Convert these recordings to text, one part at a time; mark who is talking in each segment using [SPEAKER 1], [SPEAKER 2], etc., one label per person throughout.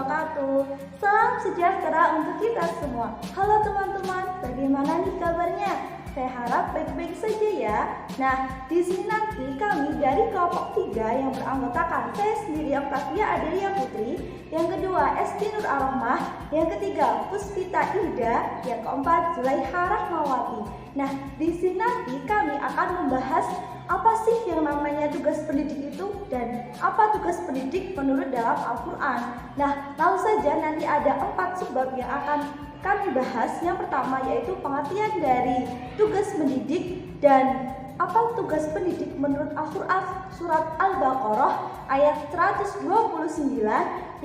[SPEAKER 1] wabarakatuh. Salam sejahtera untuk kita semua. Halo teman-teman, bagaimana nih kabarnya? Saya harap baik-baik saja ya. Nah, di sini nanti kami dari kelompok 3 yang beranggotakan saya sendiri Octavia Adelia Putri, yang kedua Esti Nur Almah, yang ketiga Puspita Ida, yang keempat Zulaiha Rahmawati. Nah, di sini nanti kami akan membahas apa sih yang namanya tugas pendidik itu dan apa tugas pendidik menurut dalam Al-Quran. Nah, lalu saja nanti ada 4 subbab yang akan kami bahas. Yang pertama yaitu pengertian dari tugas mendidik dan apa tugas pendidik menurut Al-Quran surat Al-Baqarah ayat 129.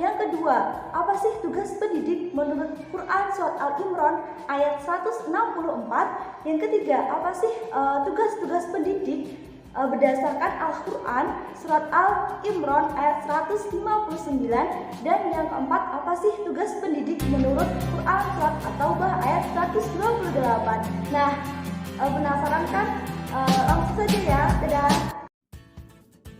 [SPEAKER 1] Yang kedua, apa sih tugas pendidik menurut Quran surat Al-Imran ayat 164. Yang ketiga, apa sih tugas-tugas pendidik berdasarkan Al-Quran surat Al-Imran ayat 159. Dan yang keempat, apa sih tugas pendidik menurut Quran surat At-Taubah ayat 128. Nah, penasaran kan? Langsung saja ya, dadah.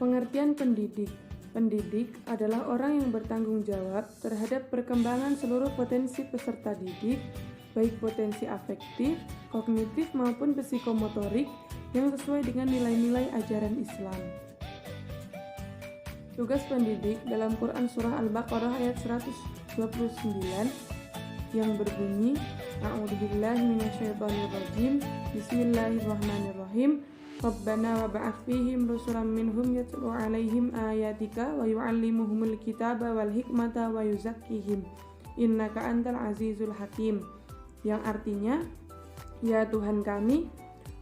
[SPEAKER 2] Pengertian pendidik. Pendidik adalah orang yang bertanggung jawab terhadap perkembangan seluruh potensi peserta didik, baik potensi afektif, kognitif maupun psikomotorik yang sesuai dengan nilai-nilai ajaran Islam. Tugas pendidik dalam Quran surah Al-Baqarah ayat 129 yang berbunyi A'udzubillahi minasyaitonirrajim. Bismillahirrahmanirrahim. Rabbana wab'ats fihim rusulan minhum yatlu 'alaihim ayatika wa yu'allimuhumul kitaba wal hikmata wa yuzakkihim innaka antal azizul hakim. Yang artinya, ya Tuhan kami,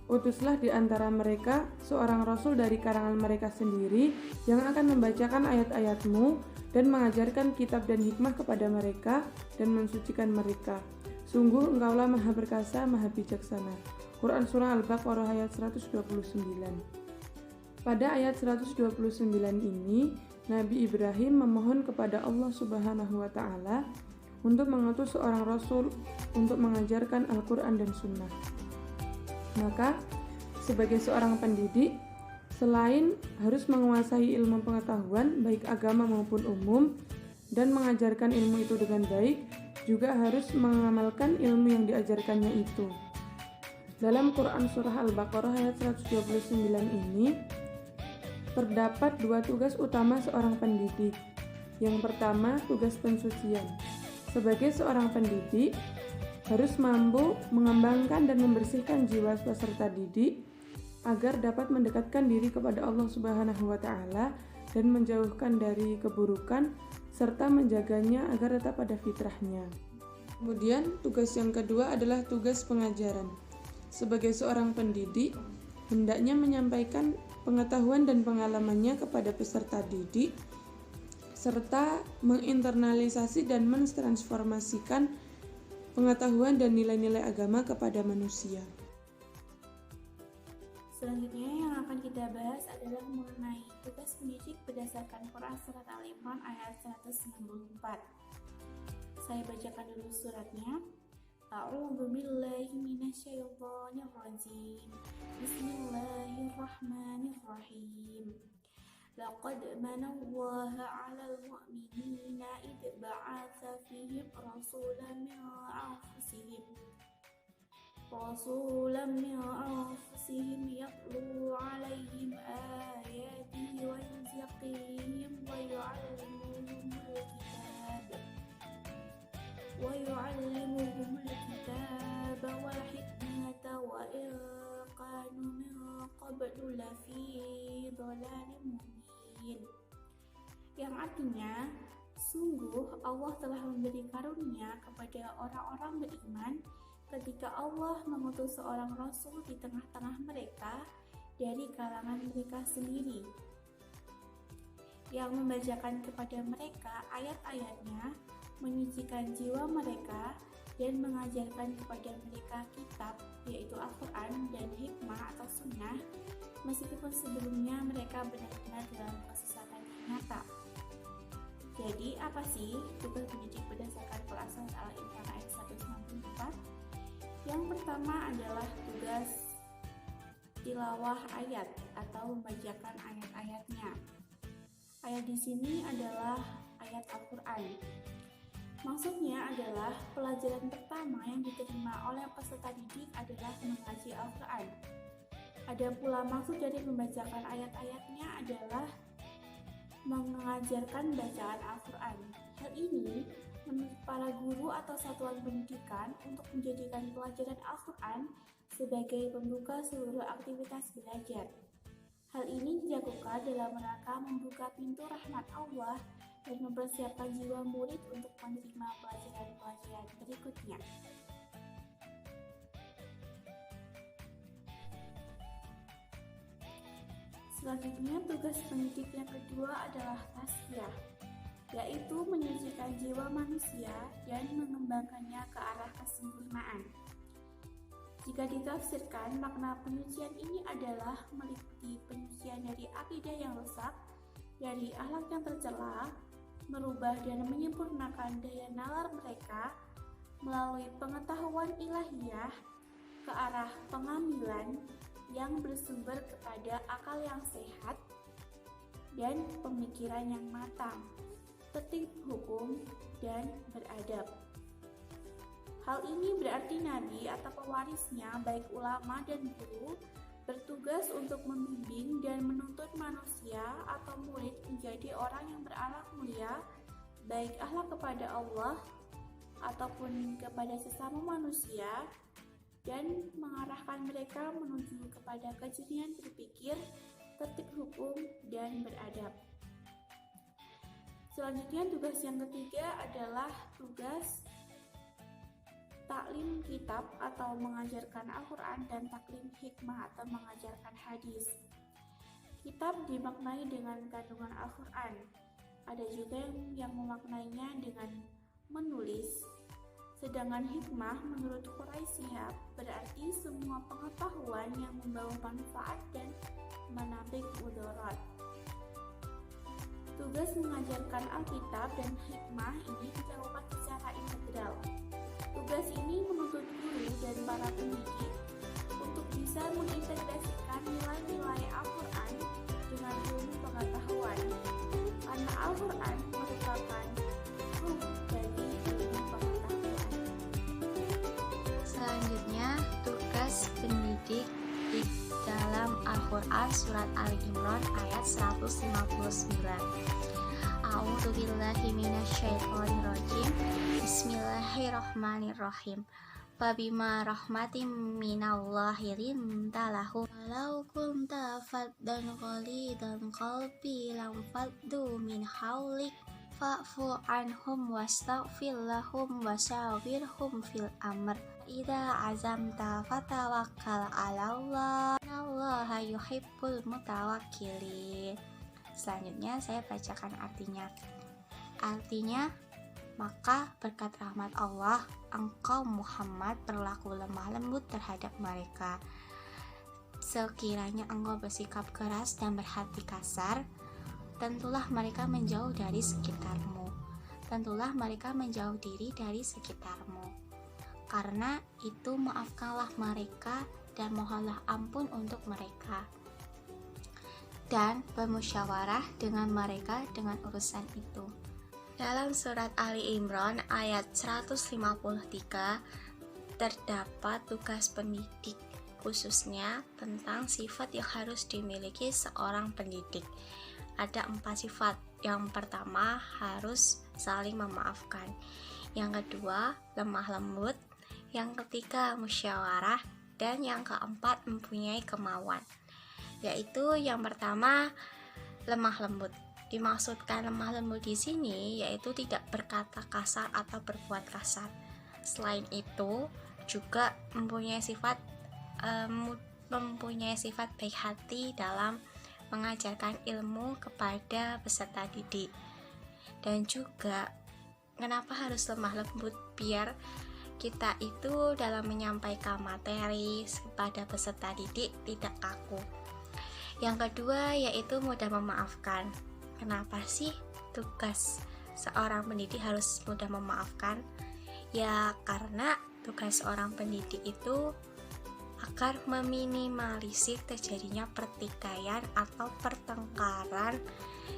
[SPEAKER 2] utuslah di antara mereka seorang rasul dari kalangan mereka sendiri yang akan membacakan ayat-ayat-Mu dan mengajarkan kitab dan hikmah kepada mereka dan mensucikan mereka. Sungguh Engkaulah Maha Perkasa, Maha Bijaksana. Quran Surah Al-Baqarah ayat 129. Pada ayat 129 ini, Nabi Ibrahim memohon kepada Allah Subhanahu wa Ta'ala untuk mengutus seorang rasul untuk mengajarkan Al-Quran dan Sunnah. Maka, sebagai seorang pendidik, selain harus menguasai ilmu pengetahuan baik agama maupun umum dan mengajarkan ilmu itu dengan baik, juga harus mengamalkan ilmu yang diajarkannya itu. Dalam Quran Surah Al-Baqarah ayat 129 ini, terdapat 2 tugas utama seorang pendidik. Yang pertama, tugas pensucian. Sebagai seorang pendidik, harus mampu mengembangkan dan membersihkan jiwa peserta didik agar dapat mendekatkan diri kepada Allah Subhanahu wa Ta'ala dan menjauhkan dari keburukan serta menjaganya agar tetap pada fitrahnya. Kemudian, tugas yang kedua adalah tugas pengajaran. Sebagai seorang pendidik, hendaknya menyampaikan pengetahuan dan pengalamannya kepada peserta didik serta menginternalisasi dan mentransformasikan pengetahuan dan nilai-nilai agama kepada manusia.
[SPEAKER 3] Selanjutnya yang akan kita bahas adalah mengenai tugas pendidik berdasarkan Quran surat Al-Imran ayat 194. Saya bacakan dulu suratnya. A'udzu billahi minasyaitonir rajim. Bismillahirrahmanirrahim. Laqad manallahu 'alal mu'minina id ba'atsa fihim rasulan min anfusihim yatlu 'alaihim ayatihi wa yuzakkihim wa yu'allimuhumul kitaba wal hikmata wa in kanu min qablu lafi dhalalin mubin. Yang artinya, sungguh Allah telah memberi karunia kepada orang-orang beriman ketika Allah mengutus seorang rasul di tengah-tengah mereka dari kalangan mereka sendiri, yang membacakan kepada mereka ayat-ayatnya, menyucikan jiwa mereka, dan mengajarkan kepada mereka kitab, yaitu Al-Quran dan hikmah atau sunnah, meskipun sebelumnya mereka benar-benar dalam kesesatan yang nyata. Jadi, apa sih tugas pendidik berdasarkan Quran surat Al-Imran ayat 194? Yang pertama adalah tugas tilawah ayat atau membacakan ayat-ayatnya. Ayat di sini adalah ayat Al-Quran. Maksudnya adalah pelajaran pertama yang diterima oleh peserta didik adalah mengaji Al-Quran. Ada pula maksud dari membacakan ayat-ayatnya adalah mengajarkan bacaan Al-Quran. Hal ini menurut para guru atau satuan pendidikan untuk menjadikan pelajaran Al-Quran sebagai pembuka seluruh aktivitas belajar. Hal ini dilakukan dalam rangka membuka pintu rahmat Allah dan mempersiapkan jiwa murid untuk menerima pelajaran-pelajaran berikutnya. Selanjutnya, tugas pendidik yang kedua adalah tazkiyah, yaitu menyucikan jiwa manusia dan mengembangkannya ke arah kesempurnaan. Jika ditafsirkan, makna penyucian ini adalah meliputi penyucian dari akidah yang rusak, dari akhlak yang tercela, merubah dan menyempurnakan daya nalar mereka melalui pengetahuan ilahiyah ke arah pengambilan yang bersumber kepada akal yang sehat dan pemikiran yang matang, tertib hukum, dan beradab. Hal ini berarti nabi atau pewarisnya, baik ulama dan guru, bertugas untuk membimbing dan menuntut manusia atau murid menjadi orang yang berakhlak mulia, baik akhlak kepada Allah ataupun kepada sesama manusia, dan mengarahkan mereka menuju kepada kejernihan berpikir, tertib hukum, dan beradab. Selanjutnya, tugas yang ketiga adalah tugas taklim kitab atau mengajarkan Al-Quran dan taklim hikmah atau mengajarkan hadis. Kitab dimaknai dengan kandungan Al-Quran. Ada juga yang memaknainya dengan menulis. Sedangkan hikmah menurut Quraisy Shihab berarti semua pengetahuan yang membawa manfaat dan menampik mudarat. Tugas mengajarkan Alkitab dan hikmah ini dilakukan secara integral. Tugas ini menuntut guru dan para pendidik untuk bisa mengintegrasikan nilai-nilai Al-Quran dengan ilmu pengetahuan, karena Al-Quran merupakan ruh dari ilmu pengetahuan.
[SPEAKER 4] Selanjutnya, tugas pendidik di dalam Al-Quran surat Ali Imran ayat 159. A'udzubillahi minasyaitonirrajim. Bismillahirrahmanirrahim. Fabima rahmatim minallahi linta lahum walau kunta faddan ghalidan qalbi lam faddu min hawlik fa'fu anhum wastaghfir lahum wasyawirhum fil amr idza azamta fatawakkal 'alallah innallaha yuhibbul mutawakkilin. Selanjutnya saya bacakan artinya. Maka berkat rahmat Allah, engkau Muhammad berlaku lemah lembut terhadap mereka. Sekiranya engkau bersikap keras dan berhati kasar, tentulah mereka menjauh dari sekitarmu. Tentulah mereka menjauh diri dari sekitarmu. Karena itu maafkanlah mereka dan mohonlah ampun untuk mereka. Dan bermusyawarah dengan mereka dengan urusan itu. Dalam surat Ali Imran ayat 153 terdapat tugas pendidik, khususnya tentang sifat yang harus dimiliki seorang pendidik. Ada 4 sifat. Yang pertama, harus saling memaafkan. Yang kedua, lemah lembut. Yang ketiga, musyawarah. Dan yang keempat, mempunyai kemauan. Yaitu yang pertama, lemah lembut. Dimaksudkan lemah lembut di sini yaitu tidak berkata kasar atau berbuat kasar. Selain itu juga mempunyai sifat baik hati dalam mengajarkan ilmu kepada peserta didik. Dan juga kenapa harus lemah lembut? Biar kita itu dalam menyampaikan materi kepada peserta didik tidak kaku. Yang kedua yaitu mudah memaafkan. Kenapa sih tugas seorang pendidik harus mudah memaafkan? Ya karena tugas seorang pendidik itu agar meminimalisir terjadinya pertikaian atau pertengkaran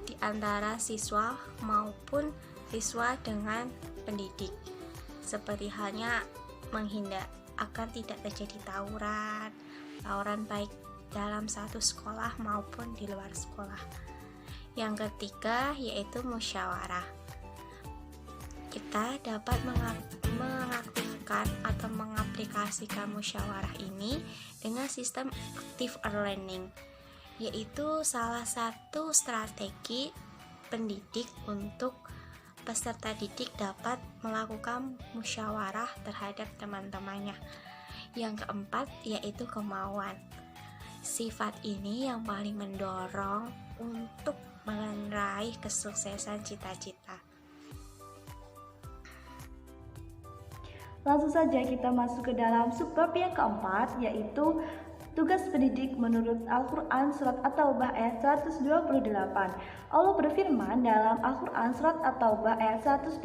[SPEAKER 4] di antara siswa maupun siswa dengan pendidik, seperti halnya menghindar agar tidak terjadi tawuran baik dalam satu sekolah maupun di luar sekolah. Yang ketiga yaitu musyawarah. Kita dapat mengaktifkan atau mengaplikasikan musyawarah ini dengan sistem active learning, yaitu salah satu strategi pendidik untuk peserta didik dapat melakukan musyawarah terhadap teman-temannya. Yang keempat yaitu kemauan. Sifat ini yang paling mendorong untuk meraih kesuksesan cita-cita.
[SPEAKER 1] Langsung saja kita masuk ke dalam subbab yang keempat, yaitu tugas pendidik menurut Al-Quran Surat At-Taubah ayat 128. Allah berfirman dalam Al-Quran Surat At-Taubah ayat 128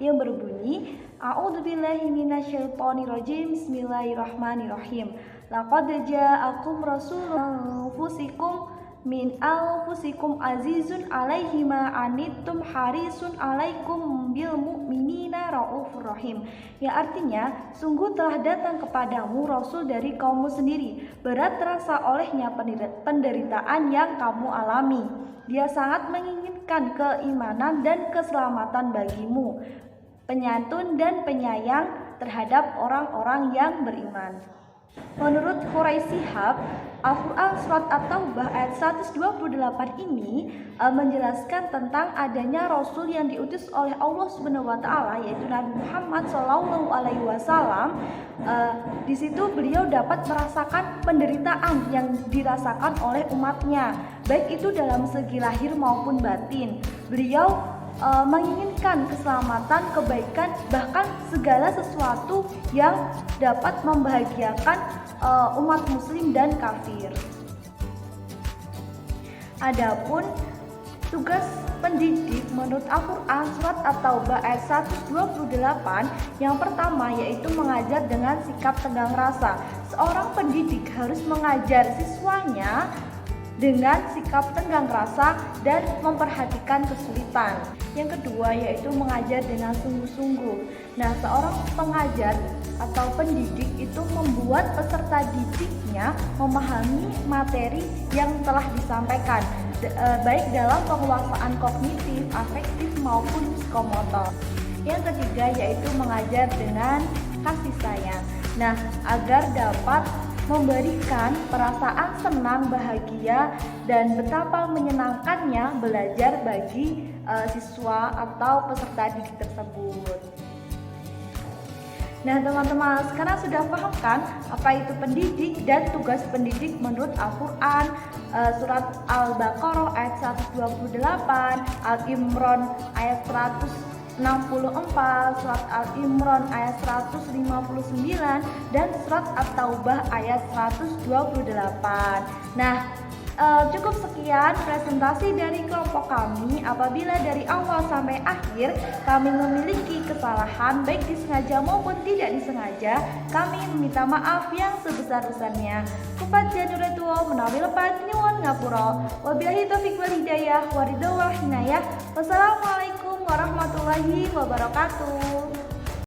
[SPEAKER 1] yang berbunyi, A'udzubillahi minasyaitonirrajim, Bismillahirrahmanirrahim. Laqad ja'akum rasulun anfusikum min anfusikum azizun alaihi ma anittum harisun alaikum bil mu'minina raufur rahim. Yang artinya, sungguh telah datang kepadamu rasul dari kaummu sendiri, berat terasa olehnya penderitaan yang kamu alami. Dia sangat menginginkan keimanan dan keselamatan bagimu, penyantun dan penyayang terhadap orang-orang yang beriman. Menurut Quraisy Shihab, Al-Quran Surat At-Taubah ayat 128 ini menjelaskan tentang adanya Rasul yang diutus oleh Allah SWT, yaitu Nabi Muhammad SAW. Di situ beliau dapat merasakan penderitaan yang dirasakan oleh umatnya, baik itu dalam segi lahir maupun batin. Beliau menginginkan keselamatan, kebaikan, bahkan segala sesuatu yang dapat membahagiakan umat muslim dan kafir. Adapun tugas pendidik menurut Al-Quran Surat At-Taubah ayat 128, yang pertama yaitu mengajar dengan sikap tegang rasa. Seorang pendidik harus mengajar siswanya dengan sikap tenggang rasa dan memperhatikan kesulitan. Yang kedua yaitu mengajar dengan sungguh-sungguh. Nah, seorang pengajar atau pendidik itu membuat peserta didiknya memahami materi yang telah disampaikan, baik dalam penguasaan kognitif, afektif maupun psikomotor. Yang ketiga yaitu mengajar dengan kasih sayang. Nah, agar dapat memberikan perasaan senang, bahagia, dan betapa menyenangkannya belajar bagi siswa atau peserta didik tersebut. Nah teman-teman, sekarang sudah paham kan apa itu pendidik dan tugas pendidik menurut Al-Quran Surat Al-Baqarah ayat 128, Al-Imran ayat 164, Surat Al-Imran ayat 159, dan Surat At-Taubah ayat 128. Nah, cukup sekian presentasi dari kelompok kami. Apabila dari awal sampai akhir kami memiliki kesalahan baik disengaja maupun tidak disengaja, kami meminta maaf yang sebesar-besarnya. Kupat januretuo menawi lepat nyuwun ngapura. Wabillahi taufiq wal hidayah, waridho wal hinayah. Wassalamualaikum warahmatullahi wabarakatuh.